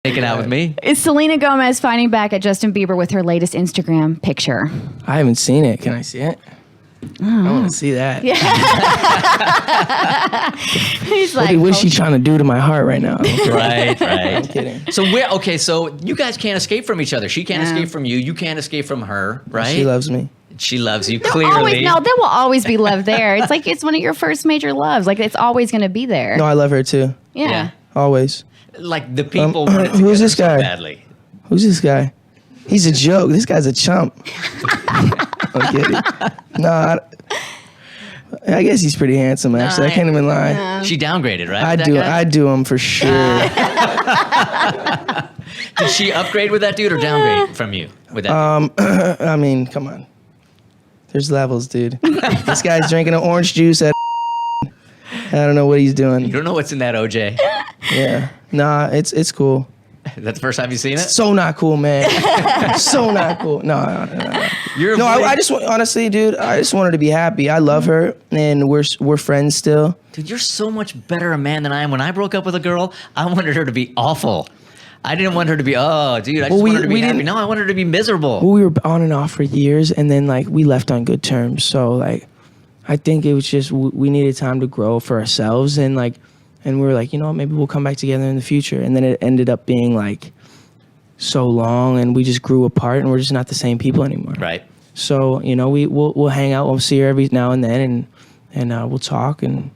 Making out with me. Is Selena Gomez fighting back at Justin Bieber with her latest Instagram picture? I haven't seen it. Can I see it? I want to see that. Yeah. He's like, What is she trying to do to my heart right now? Right. I'm kidding. So so you guys can't escape from each other. She can't escape from you. You can't escape from her, right? She loves me. She loves you, there clearly. will always be love there. It's like it's one of your first major loves. Like it's always going to be there. No, I love her too. Yeah. Always. Like the people want it who's this together guy? so badly. Who's this guy? He's a joke. This guy's a chump. I'm kidding. No, I guess he's pretty handsome, actually. I can't even lie. Yeah. She downgraded, right? I do him for sure. Did she upgrade with that dude or downgrade from you with that? I mean, come on. There's levels, dude. This guy's drinking an orange juice at I don't know what he's doing. You don't know what's in that OJ. Yeah. Nah, it's cool. That's the first time you've seen it? So not cool, man. So not cool. No. I just want, honestly, dude, I just want her to be happy. I love her, and we're friends still. Dude, you're so much better a man than I am. When I broke up with a girl, I wanted her to be awful. I didn't want her to be, oh, dude, I just wanted her to be happy. No, I wanted her to be miserable. Well, we were on and off for years, and then, like, we left on good terms. So, like, I think it was just we needed time to grow for ourselves, and, like, and we were like, you know, maybe we'll come back together in the future. And then it ended up being, like, so long, and we just grew apart, and we're just not the same people anymore. Right. So, you know, we'll hang out. We'll see her every now and then, and we'll talk, and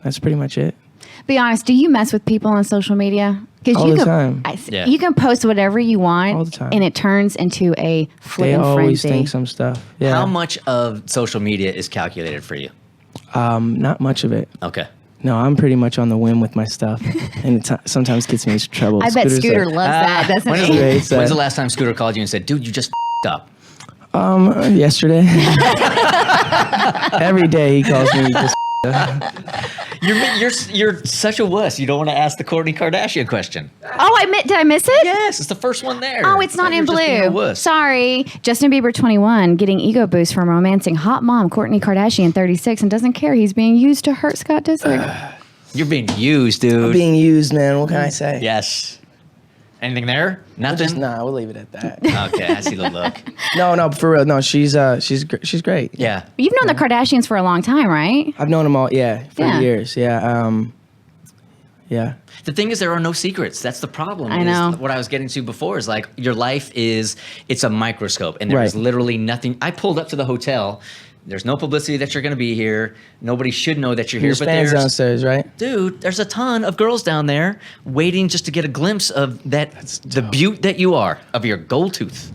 that's pretty much it. Be honest. Do you mess with people on social media? All the time. You can post whatever you want, all the time, and it turns into a flitting frenzy. They always think some stuff. Yeah. How much of social media is calculated for you? Not much of it. Okay. No, I'm pretty much on the whim with my stuff, and it sometimes gets me into trouble. I bet Scooter loves that, doesn't he? When's the last time Scooter called you and said, dude, you just up? Yesterday. Every day he calls me just You're such a wuss. You don't want to ask the Kourtney Kardashian question. Oh, did I miss it? Yes, it's the first one there. Oh, it's not in You're just being a blue. wuss. Sorry. Justin Bieber, 21, getting ego boost from romancing hot mom Kourtney Kardashian, 36, and doesn't care he's being used to hurt Scott Disick. You're being used, dude. I'm being used, man. What can I say? Yes. Anything there? Nothing? We'll leave it at that. Okay, I see the look. No, for real. No, she's great. Yeah. You've known the Kardashians for a long time, right? I've known them all, for years. Yeah. Yeah. The thing is, there are no secrets. That's the problem. I know. What I was getting to before is like your life it's a microscope, and there's literally nothing. I pulled up to the hotel. There's no publicity that you're going to be here. Nobody should know that you're here. There's fans downstairs, right? Dude, there's a ton of girls down there waiting just to get a glimpse of the beaut that you are, of your gold tooth.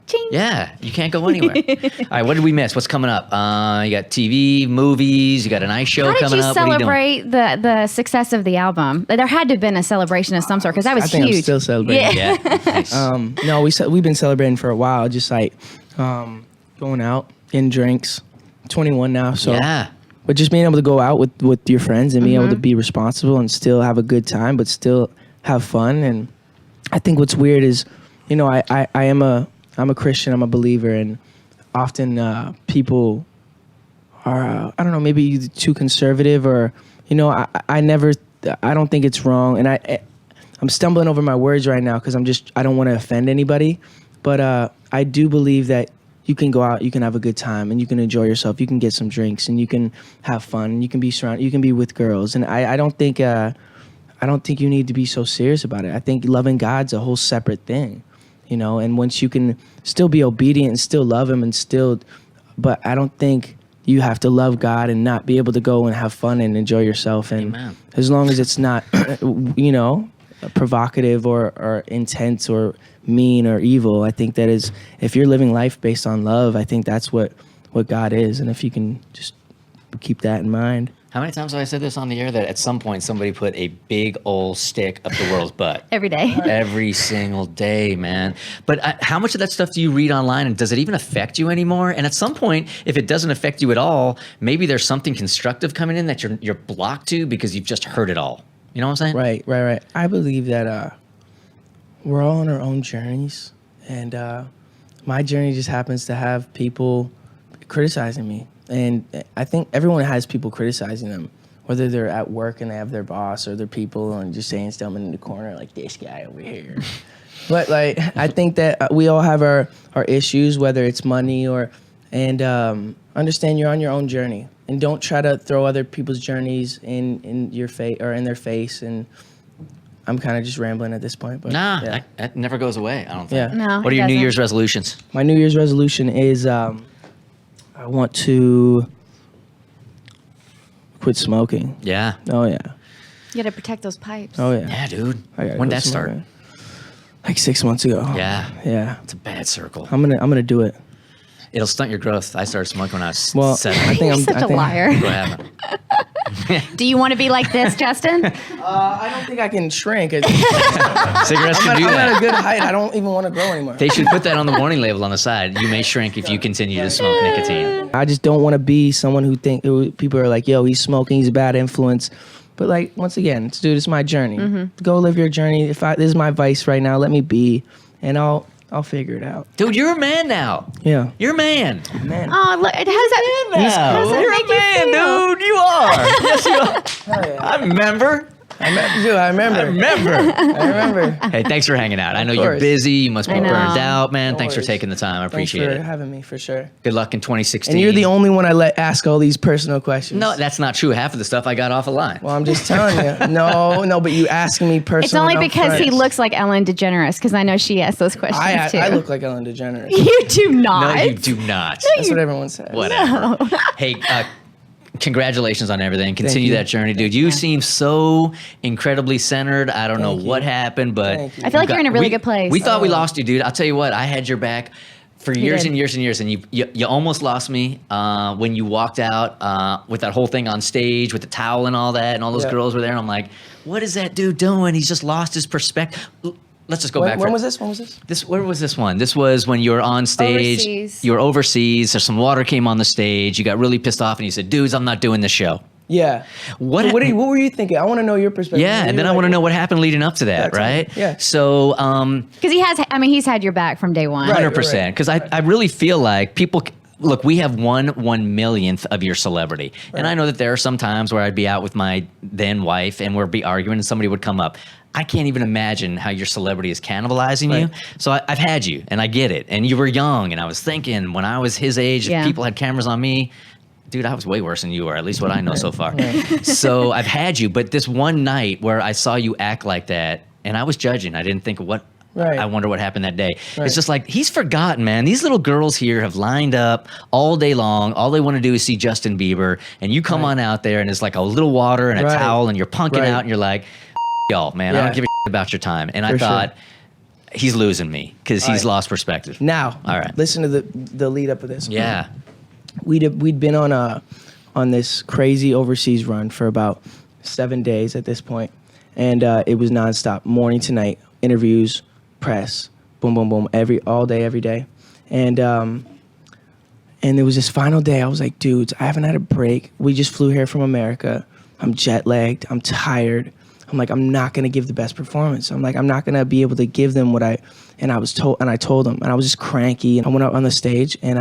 Ching. Yeah, you can't go anywhere. All right, what did we miss? What's coming up? You got TV, movies, you got an ice show coming up. How did you What are you celebrate the success of the album? There had to have been a celebration of some sort, because that was think huge. I'm still celebrating. Yeah. Nice. No, we've been celebrating for a while, just like going out, getting drinks. 21 now, so yeah. But just being able to go out with your friends and being able to be responsible and still have a good time, but still have fun. And I think what's weird is, you know, I'm a Christian, I'm a believer, and often people are I don't know, maybe too conservative, or you know, I don't think it's wrong, and I'm stumbling over my words right now because I don't want to offend anybody, but I do believe that you can go out, you can have a good time, and you can enjoy yourself. You can get some drinks, and you can have fun, and you can be surrounded. You can be with girls, and I don't think you need to be so serious about it. I think loving God's a whole separate thing, you know. And once you can still be obedient and still love Him, but I don't think you have to love God and not be able to go and have fun and enjoy yourself. And Amen. As long as it's not, you know, provocative or intense or mean or evil, I think that is, if you're living life based on love, I think that's what God is. And if you can just keep that in mind. How many times have I said this on the air that at some point somebody put a big old stick up the world's butt? Every day. Every single day, man. But how much of that stuff do you read online, and does it even affect you anymore? And at some point, if it doesn't affect you at all, maybe there's something constructive coming in that you're blocked to because you've just heard it all. You know what I'm saying? Right. I believe that we're all on our own journeys, and my journey just happens to have people criticizing me. And I think everyone has people criticizing them, whether they're at work and they have their boss or their people and just saying stuff in the corner like this guy over here. But like, I think that we all have our issues, whether it's money and understand you're on your own journey, and don't try to throw other people's journeys in your face or in their face. And I'm kind of just rambling at this point, but Nah, that never goes away, I don't think. Yeah. No, What are it your New doesn't. Year's resolutions? My New Year's resolution is I want to quit smoking. Yeah. Oh yeah. You got to protect those pipes. Oh yeah. Yeah, dude. I gotta When did quit that start? smoking. Like 6 months ago. Yeah. Yeah. It's a bad circle. I'm gonna do it. It'll stunt your growth. I started smoking when I was Well, 7. I think You're I'm such I a think, liar. What happened? Do you want to be like this, Justin? I don't think I can shrink. Cigarettes I'm can do at that. a good height. I don't even want to grow anymore. They should put that on the warning label on the side. You may shrink if you continue to smoke nicotine. I just don't want to be someone who people are like, yo, he's smoking, he's a bad influence. But like, once again, dude, it's my journey. Go live your journey. This is my vice right now, let me be, and I'll figure it out. Dude, you're a man now. Yeah. You're a man. Man. Oh, look, how does that? How does that You're make a man, you feel? dude. You are. Yes, you are. Hell yeah. I remember. I remember. I remember. I remember. Hey, thanks for hanging out. I know you're course. busy. You must be I know. burned out, man. No Thanks for worries. taking the time. I Thanks appreciate for it. having me, for sure. Good luck in 2016. And you're the only one I let ask all these personal questions. No, that's not true. Half of the stuff I got off a line. Well, I'm just telling you. No, but you asking me personally. It's only because he looks like Ellen DeGeneres, because I know she asked those questions too. I look like Ellen DeGeneres. You do not. No, you do not. That's what everyone says. Whatever. Hey, congratulations on everything. Continue you. that journey, dude. You seem so incredibly centered. I don't know Thank you. what happened, but Thank you. I feel like you're in a really good place. We thought we lost you, dude. I'll tell you what. I had your back for years did. and years and years, and you almost lost me when you walked out with that whole thing on stage with the towel and all that, and all those Yeah. girls were there. And I'm like, what is that dude doing? He's just lost his perspective. Let's just go back. When was this? Where was this one? This was when you were on stage. Overseas. You were overseas. There's some water came on the stage. You got really pissed off, and you said, "Dudes, I'm not doing this show." Yeah. What? What were you thinking? I want to know your perspective. Yeah, and then I want to know what happened leading up to that, Yeah, tell me. right? Yeah. So, Because he's had your back from day one. Right. 100%. Because I really feel like people. Look, we have 1/1,000,000th of your celebrity. And I know that there are some times where I'd be out with my then wife and we'd be arguing and somebody would come up. I can't even imagine how your celebrity is cannibalizing you. Right. So I've had you and I get it. And you were young and I was thinking when I was his age, Yeah. if people had cameras on me, dude, I was way worse than you were, at least what I know so far. So I've had you. But this one night where I saw you act like that and I was judging, I didn't think of what. Right. I wonder what happened that day. Right. It's just like, he's forgotten, man. These little girls here have lined up all day long. All they want to do is see Justin Bieber. And you come on out there and it's like a little water and a Right. towel and you're punking Right. out and you're like, y'all, man, I Yeah. don't give a about your time. And I For sure. thought, he's losing me because he's right. lost perspective. Now, All right. listen to the lead up of this. Yeah. We'd been on this crazy overseas run for about 7 days at this point, and it was nonstop, morning to night, interviews, press, boom, boom, boom, all day, every day, and there was this final day. I was like, dudes, I haven't had a break. We just flew here from America. I'm jet lagged. I'm tired. I'm like, I'm not gonna give the best performance. I'm like, I'm not gonna be able to give them what I told them, and I was just cranky. And I went up on the stage, and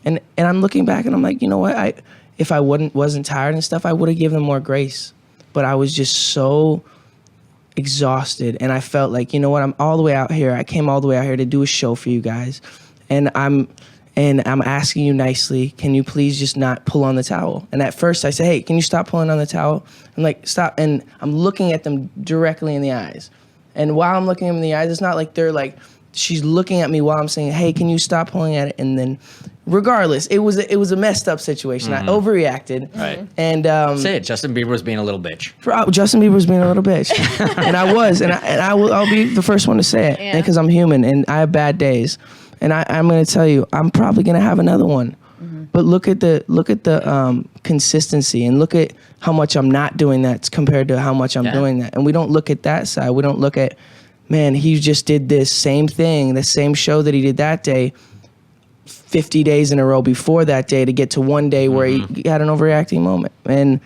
and I'm looking back, and I'm like, you know what? If I wasn't tired and stuff, I would have given them more grace. But I was just so exhausted, and I felt like, you know what? I'm all the way out here. I came all the way out here to do a show for you guys, and I'm asking you nicely, can you please just not pull on the towel? And at first I said, hey, can you stop pulling on the towel? I'm like, stop. And I'm looking at them directly in the eyes. And while I'm looking at them in the eyes, it's not like they're like, she's looking at me while I'm saying, hey, can you stop pulling at it? And then regardless, it was a messed up situation. I overreacted. Right. And Say it. Justin Bieber was being a little bitch. Justin Bieber was being a little bitch. And I was, and I'll be the first one to say it, Yeah. because I'm human and I have bad days. And I'm going to tell you, I'm probably going to have another one. But look at the consistency, and look at how much I'm not doing that compared to how much I'm doing that. And we don't look at that side. We don't look at, man, he just did this same thing, the same show that he did that day, 50 days in a row before that day to get to one day where he had an overreacting moment. And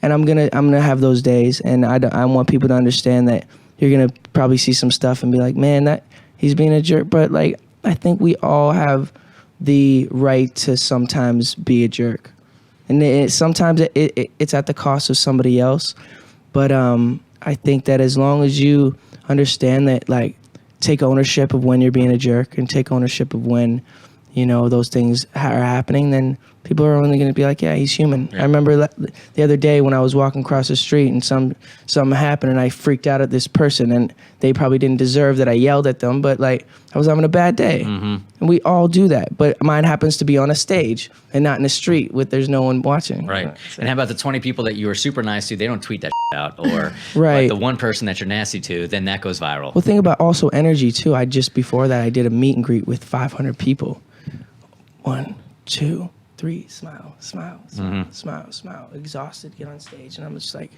I'm gonna have those days, and I want people to understand that you're gonna probably see some stuff and be like, man, that he's being a jerk. But like, I think we all have the right to sometimes be a jerk. and sometimes it's at the cost of somebody else. But I think that as long as you understand that, like, take ownership of when you're being a jerk and take ownership of when, you know, those things are happening, then people are only going to be like, yeah, he's human. Yeah. I remember the other day when I was walking across the street and something happened and I freaked out at this person, and they probably didn't deserve that I yelled at them, but like I was having a bad day. Mm-hmm. And we all do that. But mine happens to be on a stage and not in the street with there's no one watching. Right. So. And how about the 20 people that you were super nice to? They don't tweet that out. Or right. Like the one person that you're nasty to, then that goes viral. Well, think about also energy too. Before that, I did a meet and greet with 500 people. 1, 2, 3, smile, smile, smile, mm-hmm. smile, smile, exhausted, get on stage. And I'm just like.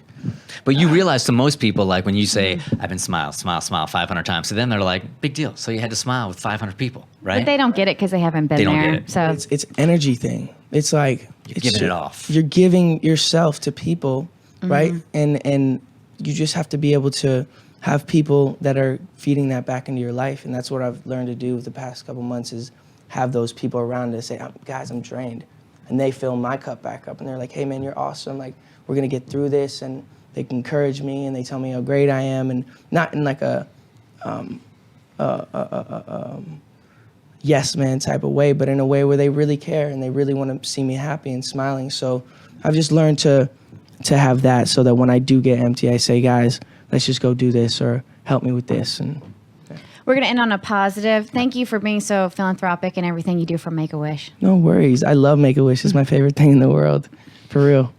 But you realize to most people, like when you say, I've been smile, 500 times. So then they're like, big deal. So you had to smile with 500 people, right? But they don't get it because they haven't been there. They don't get it. So it's energy thing. It's like. You're giving it off. You're giving yourself to people, mm-hmm. right? And you just have to be able to have people that are feeding that back into your life. And that's what I've learned to do the past couple months is have those people around to say, guys, I'm drained. And they fill my cup back up. And they're like, hey, man, you're awesome. Like, we're going to get through this. And they encourage me and they tell me how great I am. And not in like a yes man type of way, but in a way where they really care and they really want to see me happy and smiling. So I've just learned to have that so that when I do get empty, I say, guys, let's just go do this or help me with this. And we're going to end on a positive. Thank you for being so philanthropic and everything you do for Make-A-Wish. No worries. I love Make-A-Wish. It's my favorite thing in the world. For real.